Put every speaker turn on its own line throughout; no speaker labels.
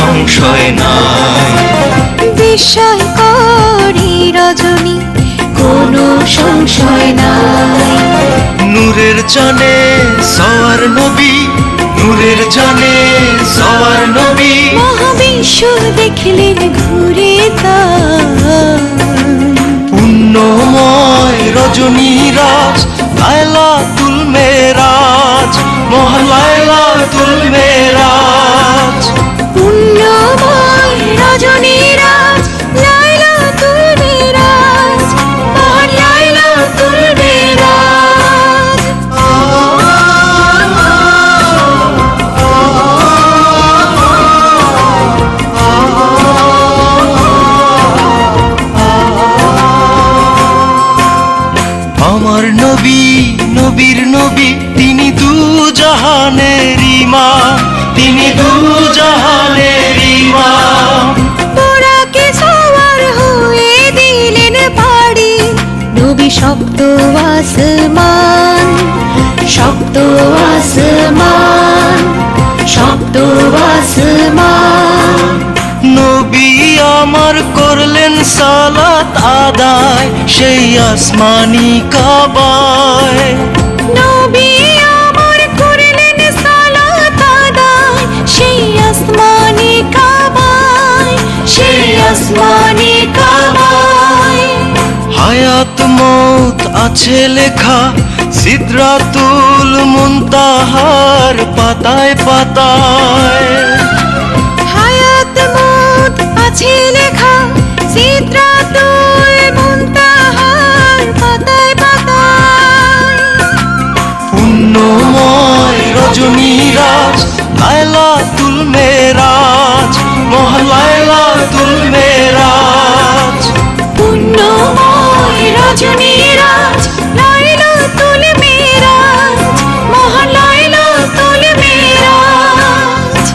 সংশয় নাই।
বিস্ময়করী রজনী, কোনো সংশয় নাই।
নূরের জানে সওয়ার নবী, নূরের জানে সওয়ার নবী।
মহাবিশ্ব দেখলেন ঘুরে তাই।
পুণ্যময় রজনীরাজ, লায়লাতুল মেরাজ, মহালায়লাতুল মেরাজ।
পুণ্যময় রজনীরাজ, লায়লাতুল মেরাজ, মহান লায়লাতুল মেরাজ।
আমার নবী, নবীর নবী, তিনি দু জাহানের ইমাম, তিনি দু জাহানের ইমাম।
বোরাকে সওয়ার হয়ে দিলেন পাড়ি, নবী সপ্ত আসমান, সপ্ত আসমান, সপ্ত আসমান।
নবী আমার করলেন সালাত আদায় সেই আসমানি কাবায়।
নবী আমার করলেন সালাত আদায় সেই আসমানি কাবায়, সেই আসমানি কাবায়।
হায়াত মৌত আছে লেখা সিদরাতুল মুনতাহার পাতায় পাতায়।
হায়াত মত আছে লেখা সিদরাতুল মুনতাহার পাতায় পাতায়।
পুণ্যময় রজনীরাজ, লায়লাতুল মেরাজ, মহালায়লাতুল মেরাজ।
পুণ্যময় রজনীরাজ, লায়লাতুল মেরাজ, মহান লায়লাতুল মেরাজ।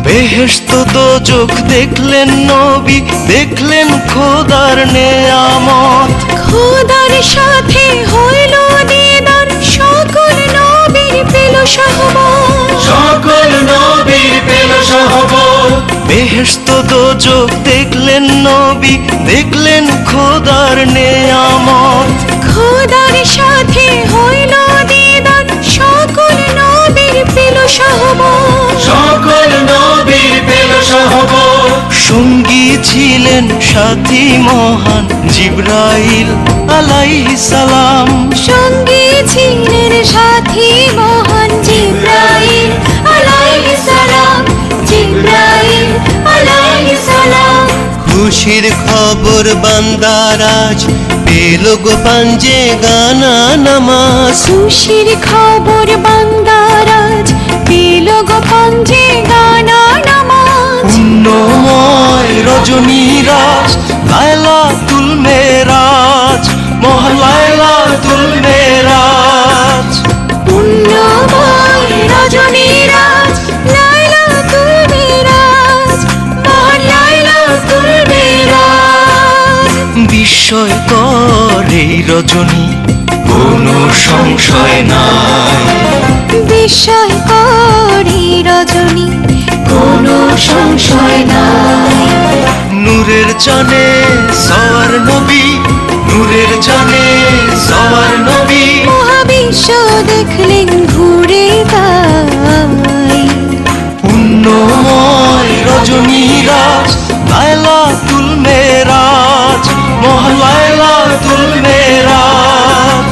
বেহেশত দোজখ দেখলেন নবী, দেখলেন খোদার নেয়ামত।
খোদার সাথে হইল দিদার, সকল নবীর পেল সহবত,
সকল নবীর পেল সহবত। বেহেশত দোজখ দেখলেন নবী, দেখলেন খোদার নেয়ামত।
খোদার সাথে হইল দিদার, সকল নবীর পেল সহবত,
সকল নবীর পেল সহবত। সঙ্গী ছিলেন সাথী মহান জিবরাইল আলাইহিস সালাম।
সঙ্গী ছিলেন সাথী মহান জিবরাইল আলাইহিস সালাম, জিবরাইল আলাইহিস সালাম।
খুশির খবর বান্দারাজ পেল গো পাঞ্জে গানা নামাজ।
খুশির খবর বান্দারাজ পেল গো পাঞ্জে গানা নামাজ।
পুণ্যময় রজনীরাজ, লায়লাতুল মেরাজ, মহালায়লাতুল মেরাজ।
পুণ্যময় রজনীরাজ, লায়লাতুল মেরাজ, মহান লায়লাতুল মেরাজ।
বিস্ময়কর এই রজনী, কোনো সংশয় নাই।
বিস্ময়করী রজনী, কোনো সংশয় নাই।
নূরের জানে সওয়ার নবী, নূরের জানে সওয়ার নবী।
মহাবিশ্ব দেখলেন ঘুরে তাই।
পুণ্যময় রজনীরাজ, লায়লাতুল মেরাজ, মহালায়লাতুল মেরাজ।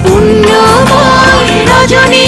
পুণ্যময় রজনী